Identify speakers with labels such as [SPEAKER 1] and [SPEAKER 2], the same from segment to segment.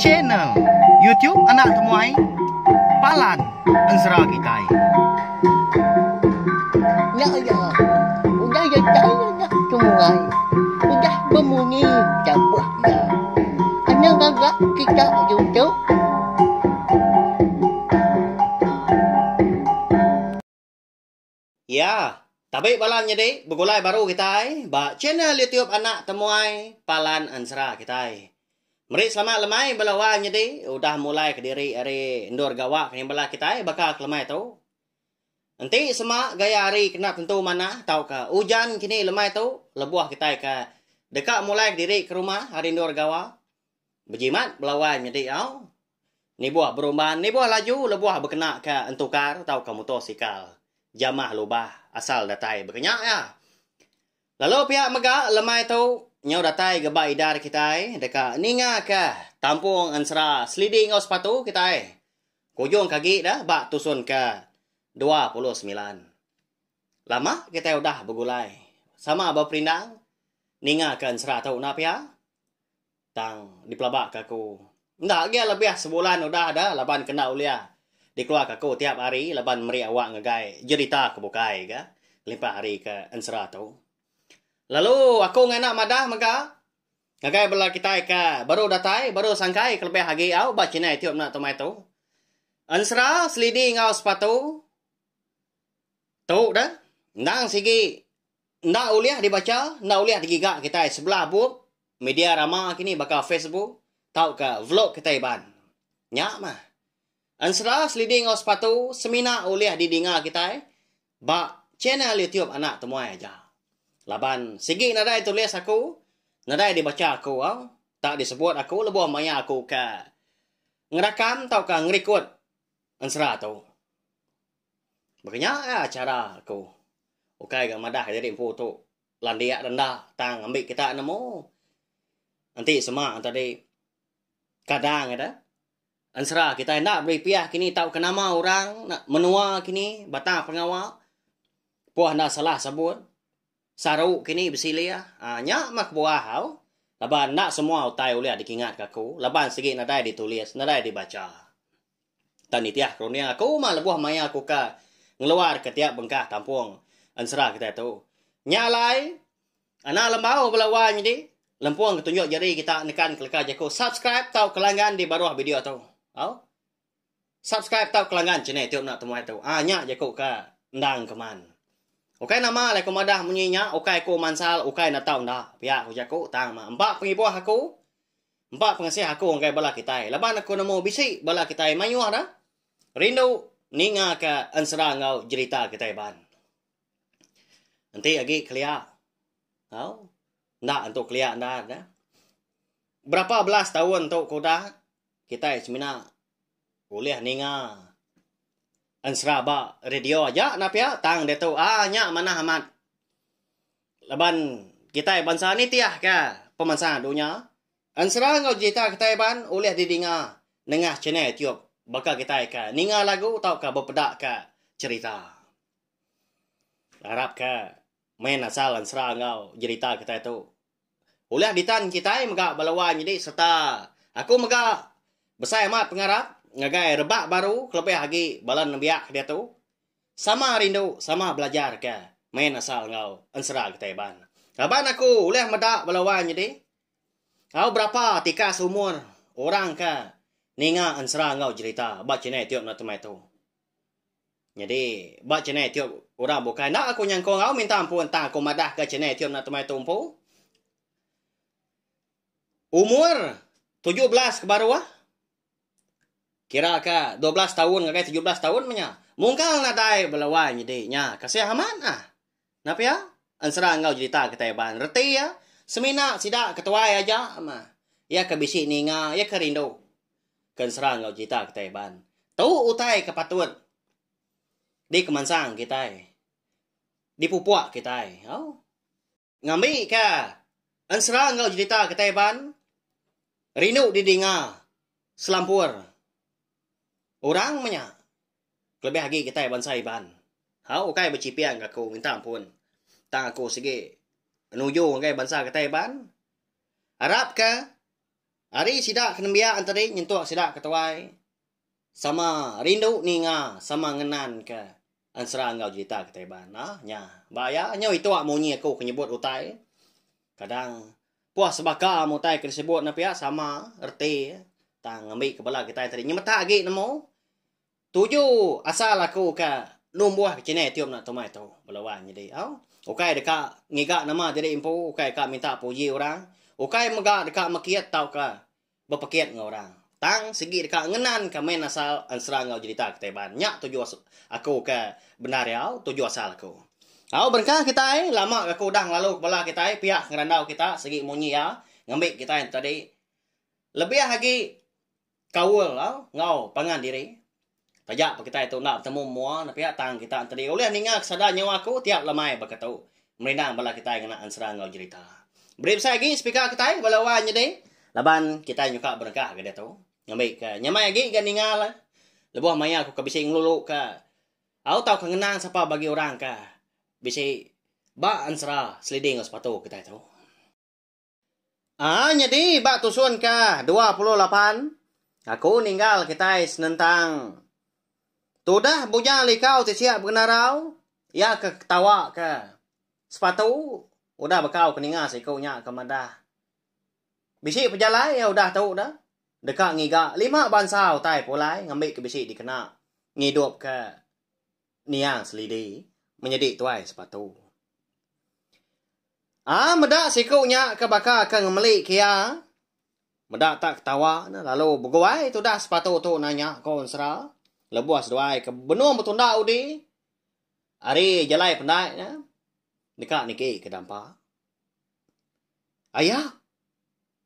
[SPEAKER 1] Channel YouTube Anak Temuai Palan Ansra Kitai.
[SPEAKER 2] Ya, udah ya saya temuai, udah berbunyi cabutnya. Anak agak kita YouTube.
[SPEAKER 3] Ya, tapi balannya deh, begulai baru kita ba channel YouTube Anak Temuai Palan Ansra kita. Meri selamat lemai belawannya deh, udah mulai ke diri hari Indur Gawak yang bela kita bakal lemai tu. Nanti semua gaya hari kena tentu mana tahu ke hujan kini lemai tu lebuah kita ke dekat mulai ke diri ke rumah hari Indur Gawak. Berjimat belawannya deh au. Ni buah berumahan, ni buah laju lebuah berkena ke entukar tahu ke motosikal. Jamah lubah asal datai berkenyak ya. Lalu pihak mega lemai tu nyau datai geba idar kita dekat ninga ke tampung Ansra sliding aus sepatu kita kujung kaki dah bak tusun ke 29. Lama kita udah bergulai sama abah perindang ninga ke Ansra tu nak pihak tang di pelabak ke aku. Ndak dia lebih sebulan udah ada laban kena uliah. Dikeluar aku tiap hari laban meri awak ngegai cerita ke bukai ke limpah hari ke Ansra tu. Lalu aku nganak madah maka ngegai bela kita ke baru datai baru sangkai ke lebih hagi au ba cina tiup nak tomai tu. Ansra sliding ngau sepatu tu dah ndang sigi ndak uliah dibaca ndak uliah digigak kita sebelah buk media ramah kini bakal Facebook tau ke vlog kita ban. Nyak mah Ansra sliding ngau sepatu semina uliah didinga kita ba channel YouTube Anak Temuai aja. Laban sigi nadai tulis aku, nadai dibaca aku tak disebut aku lebuh maya aku ke ngerakam tau ke ngerikut Ansra tu. Makanya cara aku. Okai gak madah jadi foto landia rendah tang ambil kita nemu. Nanti semua tadi kadang ada Ansra kita hendak beri piah kini tahu ke nama orang nak menua kini batang pengawal. Puah nak salah sebut. Saru kini bersilia. Nyak mak buah hau. Laban nak semua utai uliah dikingat ke aku. Laban segi nadai ditulis, nadai dibaca. Tani tiah kronia aku mah lebuah maya aku ke ngeluar ke tiap bengkah tampung Ansra kita tu. Nyak lai anak lembau belawan jadi lempuang ketunjuk jari kita nekan kelekar jaku subscribe tau kelanggan di bawah video tu. Subscribe tau kelanggan channel tiup Nak Temuai tu. Nyak jaku ke ndang keman. Okai nama lai ko madah munyinya, okai ko mansal, okai na tau nda. Pihak ko jaku tang ma. Empat pengibuah aku. Empat pengasih aku ngai bala kita. Laban aku nemu bisi bala kita mayuah dah. Rindu ninga ke Ansra ngau cerita kita ban. Nanti lagi kelia. Ndak untuk kelia nda dah. Berapa belas tahun untuk kuda kita semina kuliah ninga Ansra ba radio aja napia tang dia tu nyak mana amat. Laban kita bangsa ni tiah ke pemansa dunia. Ansra ngau cerita kita ban uliah didinga nengah channel YouTube bakal kita ke ninga lagu tau ke berpedak ke cerita. Harap ke main asal Ansra ngau cerita kita tu. Uliah ditan kita mega balawan jadi serta aku mega besar amat pengarap ngagai rebak baru kelebih lagi balan biak dia tu. Sama rindu, sama belajar ke main asal ngau Ansra kita ban. Laban aku uliah medak balawan jadi. Kau berapa tikas umur orang ke ninga Ansra ngau cerita ba channel tiup Nak Temuai tu. Jadi ba channel tiup orang bukan nak aku nyangkong kau minta ampun tang aku madah ke channel tiup Nak Temuai tu umpu. Umur 17 ke bawah. Kira ke 12 tahun ngagai 17 tahun punya. Mungkang nadai belawan jadi nya kasih aman Napa ya? Ansra ngau cerita kita ban. Reti ya. Semina sidak ketua aja mah. Ya ke bisi ninga, ya ke rindu. Ansra ngau cerita kita ban. Tahu utai kepatut. Di kemansang kita. Di pupuak kita. Ngambil ke Ansra ngau cerita kita ban. Rindu didinga. Selampur. Orang punya. Lebih lagi kita bangsa iban. Ukai bercipian aku minta ampun. Tang aku segi menuju ke bangsa kita iban. Harap ke Ari sidak kenembia antari nyentuh sidak ketuai. Sama rindu ninga sama ngenan ke ansra ngau cerita keteban. Nya. Baya nyo itu ak munyi aku kenyebut utai. Kadang puas sebaka mutai kesebut na pia sama erti tang ngambil kepala kita tadi. Nyemeta agi nemo. Tuju asal aku ke numbuah kecine tiup nak tomai tu belawan jadi. Ukai dekat ngigak nama jadi impu, ukai kak minta puji orang. Ukai megak dekat makiat tau ka berpakiat dengan orang. Tang segi dekat ngenan ka main asal ansra ngau cerita keteban. Nyak tuju aku ke benar ya, tuju asal aku. Berkah kita lama aku dah lalu kepala kita pihak ngerandau kita segi munyi ya, ngambil kita yang tadi. Lebih lagi kawul ngau pangan diri. Tajak kita itu nak bertemu mua na pihak tang kita tadi. Oleh ninga kesada nyawa aku tiap lamai berkatau. Merindang bala kita yang nak ansra ngau cerita. Beri saya lagi speaker kita balawan jadi. Laban kita nyuka berkah ke dia tu. Ngambil ke nyamai lagi ke ningal. Lebuh maya aku ke bising lulu ke. Aku tahu kengenang siapa bagi orang ke. Bising ba ansra sliding sepatu kita tu. Jadi ba tusun ke 28. Aku ninggal kita senentang. Tudah bujang likau siap benarau. Ya ke ketawa ke. Sepatu udah bekau keninga sikaunya ke madah. Bisik pejalai ya udah tahu dah. Dekat ngigak 5 bansau tai pulai ngambil ke bisik dikena. Ngidup ke niang selidi menjadi tuai sepatu. Medak sikaunya ke bakar ke ngemelik kia. Medak tak ketawa lalu berguai tu dah sepatu tu nanya kau sera. Lebuas doai ke benung bertunda udi. Hari jalai pendai dekat niki ke dampak. Ayah.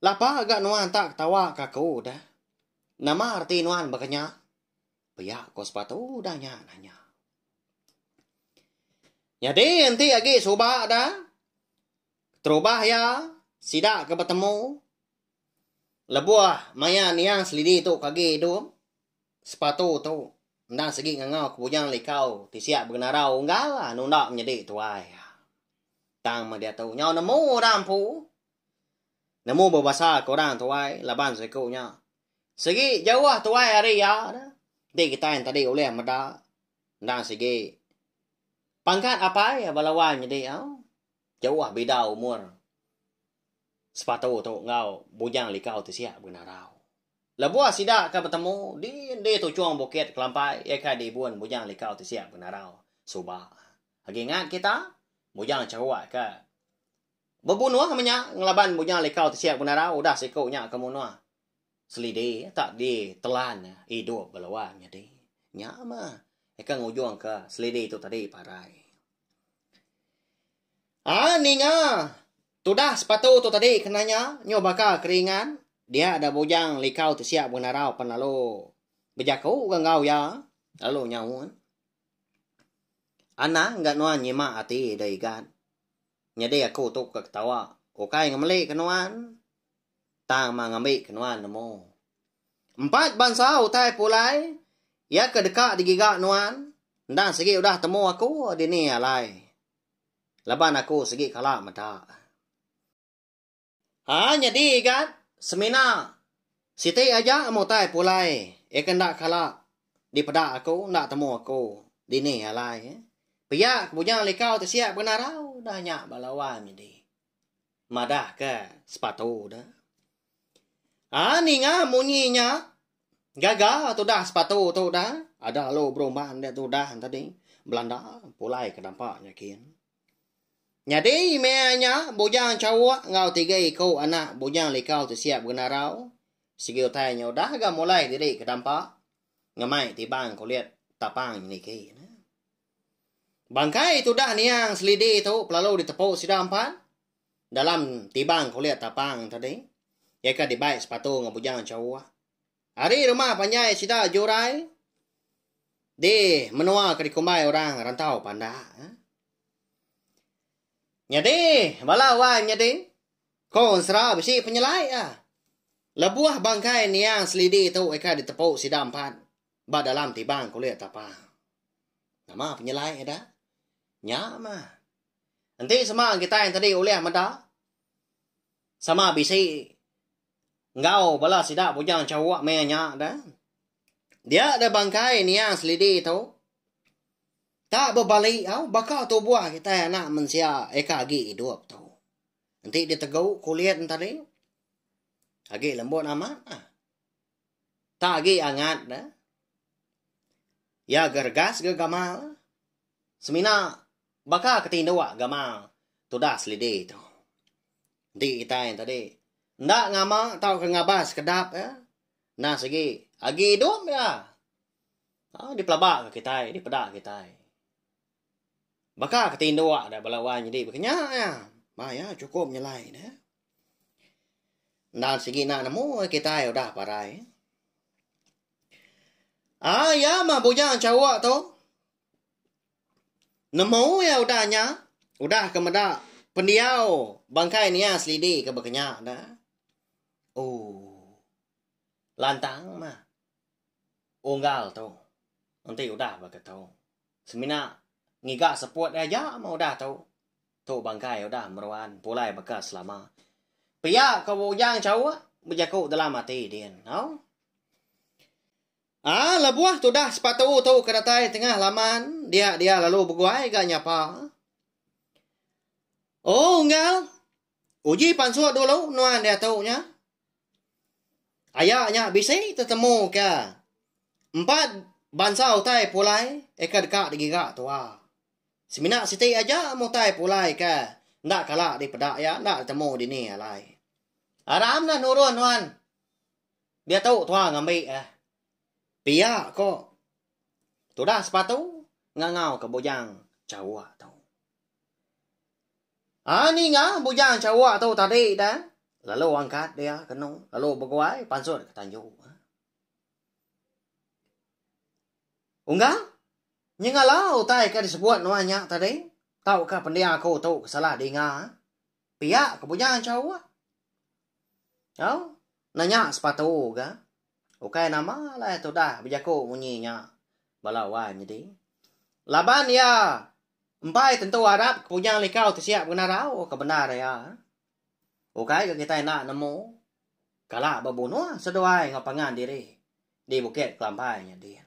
[SPEAKER 3] Lapa agak nuan tak ketawa kaku dah. Nama arti nuan bakanya. Piyak kau sepatu dah nanya. Jadi nanti lagi subak dah. Terubah ya. Sidak ke bertemu. Lebuah maya niang selidi tu kaki tu. Sepatu tu. Ndang segi ngangau kebujang likau. Tisiap bergenarau enggak lah. Nundak menjadi tuai. Tang ma dia tahu. Nyau nemu rampu. Nemu berbahasa korang tuai. Laban sekunya. Segi jauh tuai hari ya. Di kita yang tadi oleh meda. Ndang segi. Pangkat apa ya balawan jadi. Jauh beda umur. Sepatu tu ngau. Bujang likau tisiap bergenarau. Lebuah sidak ke bertemu. Di tu cuang bukit kelampai. Eka di buan bujang likau tisiap bergenarau. Subah. Lagi ingat kita. Bujang cawak ke. Berbunuh namanya. Ngelaban bujang likau tisiap bergenarau. Udah sikunya kemunuh. Selidi. Tak ditelan. Hidup belawan jadi. Nyama. Eka ngujung ke. Selidi itu tadi parai. Ninga. Tudah sepatu tu tadi kenanya. Nyobaka keringan. Dia ada bujang likau tisiap bergenarau pan lalu. Bejaku gangau ya. Lalu nyawun. Ana enggak nuan nyimak hati dari gan. Nyadi aku tu ketawa. Ukai ngemelik ke nuan. Tang ma ngambil ke nuan nemu. 4 bangsa utai pulai. Ya ke dekat digigak nuan. Ndang segi udah temu aku di ni alai. Laban aku segi kalak mata. Nyadi gan. Semina. Siti aja mutai pulai. Ikan dak kalak. Di pedak aku. Ndak temu aku. Di ni alai. Piyak bujang likau tersiap benarau. Dah nyak balawan jadi. Madah ke sepatu dah. Ninga munyinya. Gagal tu dah sepatu tu dah. Ada lo berumahan dia tu dah tadi. Belanda pulai ke dampak yakin. Jadi meanya bujang cawak ngau 3 ikau anak bujang likau tersiap benarau. Sigi utainya dah agak mulai diri ke dampak. Ngamai tibang kau lihat tapang ni ke. Bangkai itu dah niang selidi itu pelalu ditepuk sidampan. Dalam tibang kau lihat tapang tadi. Eka dibaik sepatu ngabujang cawak. Hari rumah panjai sida jurai. Di menua ke dikumbai orang rantau panda. Nyadi, balawan nyadi. Kau serah besi penyelai Lebuah bangkai niang selidi itu eka ditepuk sidampan. Ba dalam tibang kau lihat tapang. Nama penyelai ada. Nyama. Nanti sama kita yang tadi oleh mada. Sama bisi. Ngau bala sida bujang cawak menya dah. Dia ada bangkai ni yang selidi tu. Tak berbalik au bakal tu buah kita nak mensia eka agi hidup tu. Nanti dia tegau kulihat tadi. Agi lembut amat. Tak agi angat dah. Ya gergas ke gamal. Semina bakal ketindawa gamal. Tu dah selidi tu. Nanti kita yang tadi. Ndak ngama tau ke ngabas kedap ya. Nah segi agi hidup ya. Di pelabak ke kita, di pedak kita. Bakal ketindawa dah balawan jadi berkenyak ya. Ya cukup nyelai dah. Dan segi nak nemu kita udah parai. Ya mah bujang cawak tu. Nemu ya udahnya. Udah kemedak pendiau bangkai ni ya selidi ke berkenyak dah. Lantang mah. Unggal tu. Nanti udah bagai tu. Semina ngigak seput aja mah udah tu. Tu bangkai udah meruan. Pulai bekas selama. Pihak kau bujang cawak. Berjakuk dalam mati dia. No? Lebuah tu dah sepatu tu keratai tengah laman. Dia lalu berguai gak nyapa. Unggal. Uji pansut dulu nuan dia tu nya. Ayahnya bisa tertemu ke. 4 bansau tai pulai. Eka dekat digigak tu Semina siti aja mau tai pulai ke. Ndak kalak di pedak ya. Ndak temu di ni alai. Aram dah nurun nuan. Dia tahu tuan ngambil Pihak kok. Tu dah sepatu. Ngangau ke bujang cawak tu. Ni ngah bujang cawak tu tadi dah. Lalu angkat dia kenung. Lalu berguai pansut ke tanjung. Unggal? Nyengalau tai ke disebut nuannya tadi. Tahu ke pendia aku tu salah dengar. Pihak ke bujang cawak. Nanya sepatu ke. Ukai nama lah tu dah berjaku bunyinya. Balawan jadi. Laban ya. Empai tentu harap kepujang likau tersiap benarau kebenar ya. Ukai ke kita nak nemu. Kalak berbunuh seduai ngapangan diri. Di bukit kelampainya dia.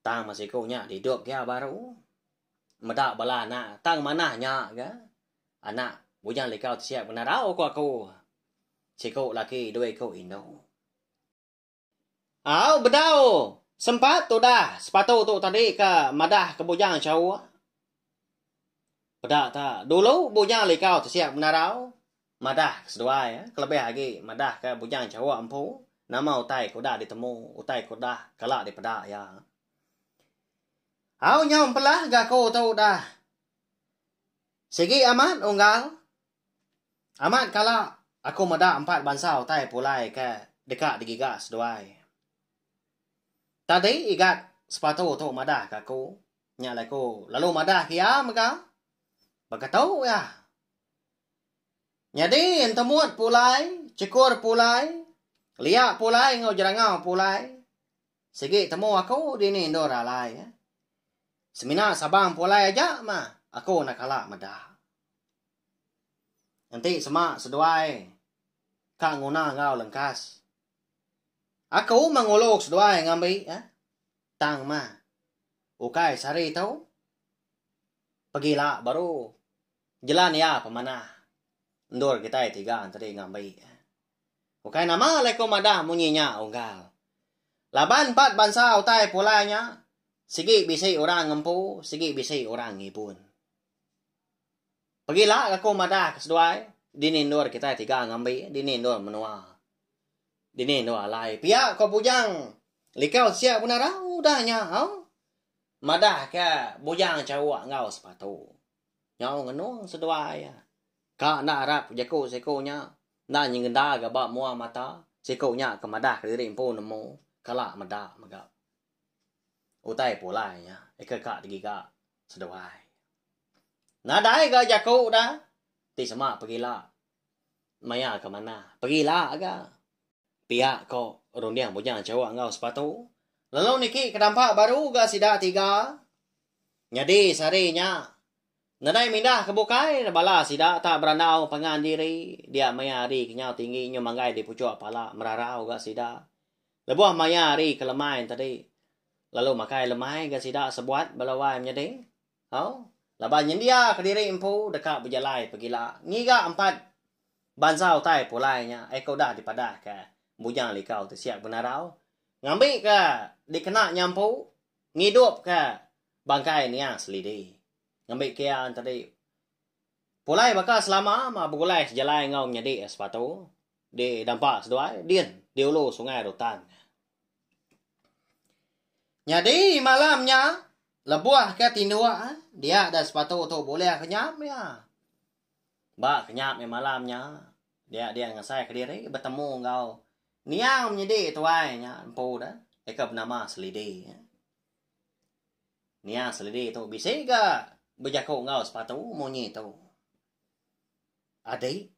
[SPEAKER 3] Tang masih kunya hidup dia baru. Medak bala anak. Tang manahnya ke. Anak bujang likau tersiap benarau ko aku. Siku laki dua ko Indo. Bedau. Sempat tu dah. Sepatu tu tadi ke madah ke bujang cawak. Pedak tak. Dulu bujang likau tersiap menarau. Madah keseduai ya. Kelebih lagi. Madah ke bujang cawak empu. Nama utai kuda ditemu. Utai kuda kalak di pedak ya. Nyam pelah gaku tu dah. Segi amat unggal. Amat kalak. Aku madah 4 bansau utai pulai ke dekat digigak seduai. Tadi igat sepatu tu madah ke aku. Nyak aku. Lalu madah kia maka. Berkatau ya. Jadi entemut pulai. Cikur pulai. Liak pulai. Ngau jerangau pulai. Segi temu aku. Dini indor alai ya. Semina sabang pulai aja mah. Aku nak kalak madah. Nanti semak seduai. Kak nguna ngau lengkas. Aku menguluk seduai ngambil ya. Tang mah. Ukai sari tahu. Pergilah baru. Jalan ya pemanah. Ndur kita 3 tadi ngambil. Ukai nama leko madah munyinya unggal. Laban 4 bansa utai pulanya. Sigi bisi orang ngempu. Sigi bisi orang ngipun. Pergilah aku madah keseduai. Dini ndur kita 3 ngambil. Dini ndur menua. Dini no alai. Pihak kau bujang. Likau siap benar udahnya. Madah ke bujang cawak ngau sepatu. Nyau ngenung seduai ya. Kak nak harap jaku sekonya. Nak nyingenda ke bak mua mata. Sekonya ke madah ke diri pun nemu. Kalak madah magap. Utai pulai ya. Eka kak digigak seduai. Nadai ke jaku dah. Ti semak pergilah. Maya ke mana? Pergilah agak. Pihak kau rundiang bujang cawak ngau sepatu. Lalu niki kedampak baru ga sida 3. Jadi sarinya Nanay mindah kebukai bala sida tak beranau pangan diri dia mayari kenyau tinggi nyo manggai di pucuk pala merarau ga sida. Lebuah mayari kelemain tadi. Lalu makai lemai ga sida sebuat balawai menjadi. Hau, laban nyendia ke diri empu dekat berjalai pegila. Ngiga 4 bansau tai pulainya eko dah dipadah ke bujang likau tu siap benarau. Ngambil ke dikena nyampu ngidup ke bangkai niang selidi. Ngambil kian tadi. Pulai bakal selama ma begulai sejalai ngau menjadi sepatu. Di dampak seduai dien di ulu sungai Rotan. Jadi malamnya lebuah ke tindua dia ada sepatu tu boleh kenyap ya. Ba kenyap ya malamnya. Dia ngasai ke diri bertemu ngau niang menjadi tuainya empu dah. Eka bernama selidi. Niang selidi tu bisa ke berjakuk ngau sepatu monyi tu. Adik,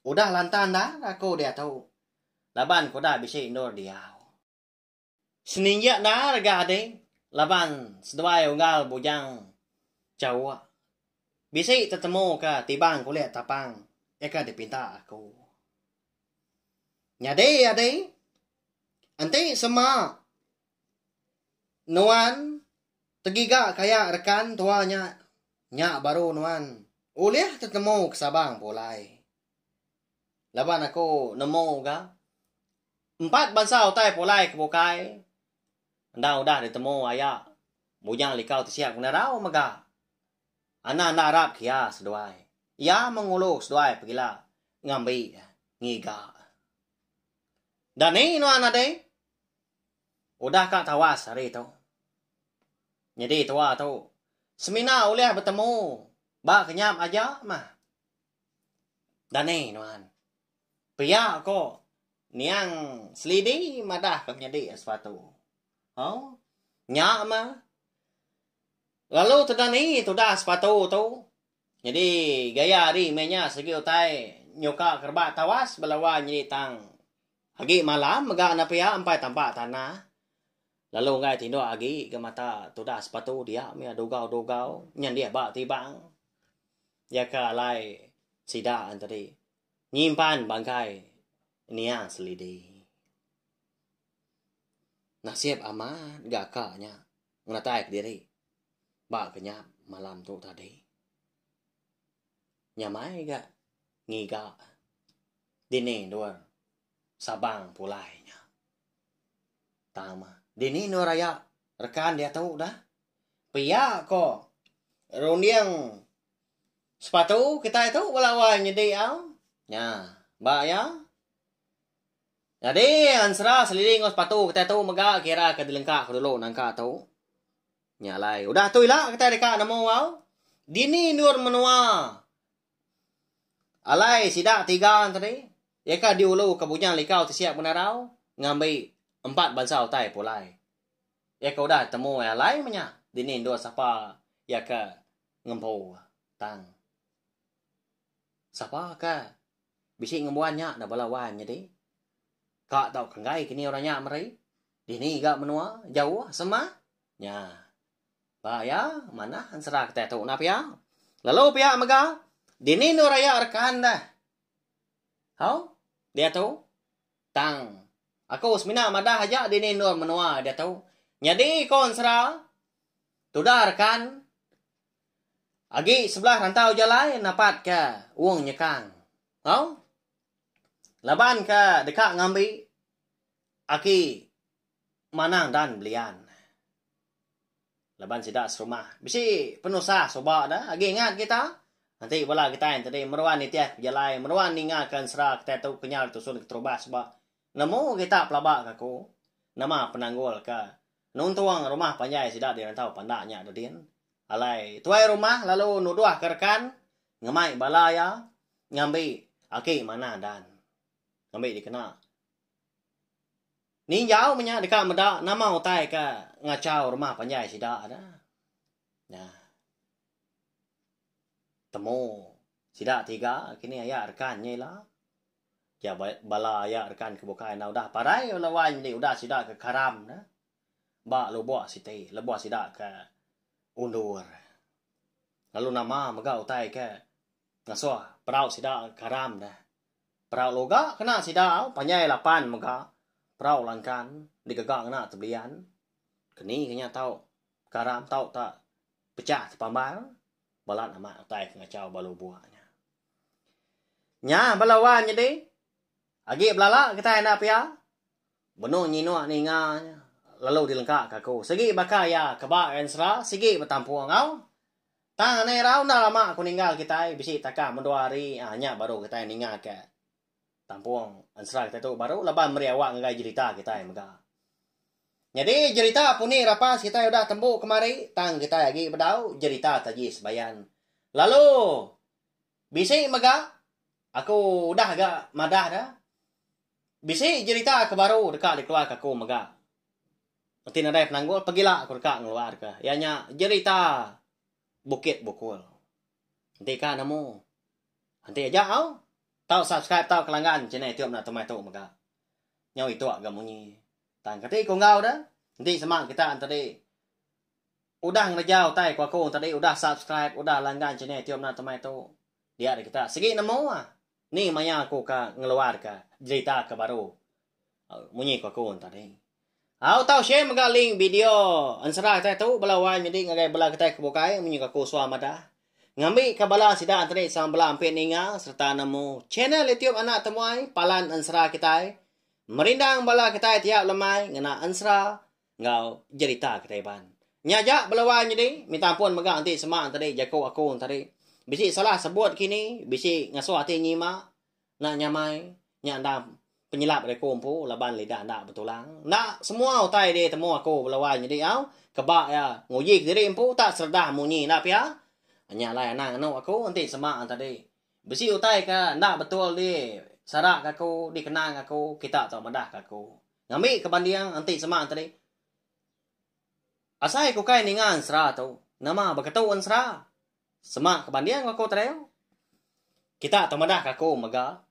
[SPEAKER 3] udah lantan dah aku dia tahu. Laban ko dah bisa indur dia. Seninjak dah raga adik. Laban seduai unggal bujang jauh. Bisa tertemu ke tibang kulit tapang. Eka dipinta aku. Nyade adik. Anti sama. Nuan. Tegiga kaya rekan tuanya. Nyak baru nuan. Ulih tertemu ke Sabang pulai. Laban aku nemu ka. 4 bansau tai pulai kebukai. Anda udah ditemu ayak. Bujang likau tersiap kena rau maga. Anak narap kia seduai. Ia menguluk seduai pergilah. Ngambil. Ngiga. Dan ni nuan adek. Udah kak tawas hari tu. Jadi tua tu. Semina oleh bertemu. Ba kenyap aja mah. Dan ni nuan. Pia ko. Niang selidi madah ke menjadi sesuatu. Oh. Nyak mah. Lalu tu dan ni tu dah sepatu tu. Jadi gaya hari mainnya segi utai. Nyoka kerbat tawas belawan jadi tang. Hagi malam megak na pia empai tampak tanah. Lalu ngai tindo agi ke mata tu dah sepatu dia mia dogau-dogau nyan dia bak tibang. Ya ka lai sida tadi. Nyimpan bangkai niang selidi. Nasib aman gakanya ngatai diri. Bak kenyap malam tu tadi. Nyamai gak ngiga. Dini dua Sabang pulainya. Tama. Dini no raya rekan dia tahu dah. Pia ko. Roniang sepatu kita itu walawan jadi au. Ya, mbak ya. Jadi ansra seliling sepatu kita tu mega kira ke dilengkak dulu nangka tu. Nyalai. Udah tu lah kita dekat nemu au. Dini nur menua. Alai sidak 3 tadi. Yaka diulu ke bujang likau tersiap benarau. Ngambil 4 bansau tai pulai. Yaka udah temu alai menya. Dini dua siapa yaka ngempu tang. Siapa ka? Bisi ngembuannya na balawan jadi. Kak tau kengai kini orangnya meri. Dini gak menua jauh sama. Nya. Ba ya mana ansra kita tu na pia. Lalu pia mega. Dini no raya rekan dah. Hau? Dia tahu? Tang. Aku semina madah aja dini no menua dia tahu. Jadi kon sera. Tudah rekan. Agi sebelah rantau jalan napat ke uang nyekang. Hau? Laban ke dekat ngambil. Aki manang dan belian. Laban sidak serumah. Bisi penusah sobat dah. Agi ingat kita. Nanti bala kita yang tadi meruan ni tiap jalan. Meruan ni ingatkan serah kita tu kenyal tu sulit terubah sebab. Namo kita pelabak aku. Nama penanggul ke. Nuntuang rumah panjai sidak dia rantau pandaknya ada din. Alai tuai rumah lalu nuduah kerkan. Ngemai balaya. Ngambil. Aki mana dan. Ngambil dikena. Ni jauh punya dekat medak. Nama utai ke ngacau rumah panjai sidak ada. Ya. Temu. Sidak 3. Kini ayat rekannya lah. Ya bala ayat rekan kebukaan. Udah parai lawan ni. Udah sidak ke karam. Nah. Bak lo buat siti. Lebuat sidak ke undur. Lalu nama maga utai ke ngaswa perau sida karam dah. Perau loga kena sida panjai 8 maga. Perau langkan digagak kena teblian. Keni kenya tahu karam tahu tak pecah sepambar. Balat nama utai ngacau balu buahnya. Nya balawan jadi. Agi belala kita nak pia. Benuh nyino ninga. Lalu dilengkak kaku. Segi bakaya kebak ensra. Segi bertampuang kau. Tangan ni rau dah lama aku ninggal kita. Bisi takah mendua hari. Hanya baru kita ninggal ke. Tampuang ensra kita tu. Baru lepas meriawak ngai cerita kita. Jadi cerita pun ni rapas kita udah tembuk kemari. Tang kita lagi berdau. Cerita tajis bayan. Lalu. Bisi mega. Aku udah agak madah dah. Bisi cerita ke baru dekat di keluar aku mega. Nanti nadai penanggul, pergilah aku dekat ngeluar ke. Ianya cerita Bukit Bukul. Nanti kan namu. Nanti aja au. Tahu subscribe tahu kelanggan channel tiup nak temai tu mega. Nyau itu agak munyi. Tang kati ko ngau dah. Nanti semak kita tadi. Udah ngejau tai ku aku tadi udah subscribe, udah langgan channel tiup nak temai tu. Dia ada kita. Segi namu ah. Ni maya aku ka ngeluar ke cerita ke baru. Munyi ku aku tadi. Aku tahu share mga link video. Ansara kita tu balawan jadi ngagai bala kita kebukai munyi ku aku suamada. Ngambil ke bala sida antri sama bala ampit ninga serta nemu channel YouTube anak temuai palan ansara kita. Merindang bala kita tiap lemai ngena ansara ngau cerita kita ban. Nyajak balawan jadi minta ampun mga anti semak tadi jago aku tadi. Bisi salah sebut kini, bisi ngasuh hati nyima, nak nyamai, nyandam penyelap dari kumpu, laban lidah nak betulang. Nak semua utai dia temu aku belawan jadi au, kebak ya, nguyik diri empu tak serdah munyi nak pia. Hanya lah anak anu aku nanti semak tadi. Bisi utai ka nak betul dia, sarak aku, dikenang aku, kita tak madah aku. Ngambil kebandiang nanti semak tadi. Asai ku kai ningan sera tu, nama berketuan sera. Semak kebandian aku tereo. Kita tak madah aku mega.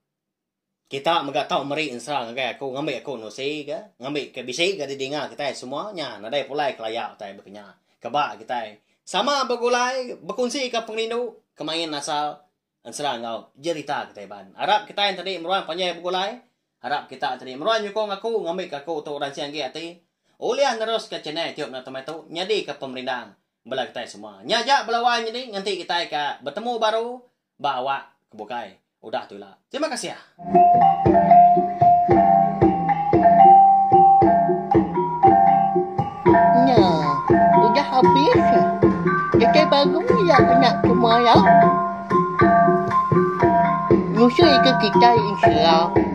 [SPEAKER 3] Kita mega tahu meri insra ngagai aku ngambil aku nusi ke. Ngambil ke bisi ke didinga kita semuanya. Nadai pulai kelayak tai bekenya. Kebak kita. Sama begulai berkongsi ke pengrindu kemain asal insra ngau cerita kita ban. Harap kita yang tadi meruan panjai begulai. Harap kita tadi meruan nyukong aku ngambil ke aku tu dan siang hati. Ulian terus ke channel tiup na tomato nyadi ke pemerintah. Bela kita semua. Nyajak belawan jadi nanti kita akan bertemu baru bawa kebukai. Udah tu lah. Terima kasih ya.
[SPEAKER 2] Nah, udah habis. Jadi bagus ya anak semua ya. Musuh itu kita insya Allah.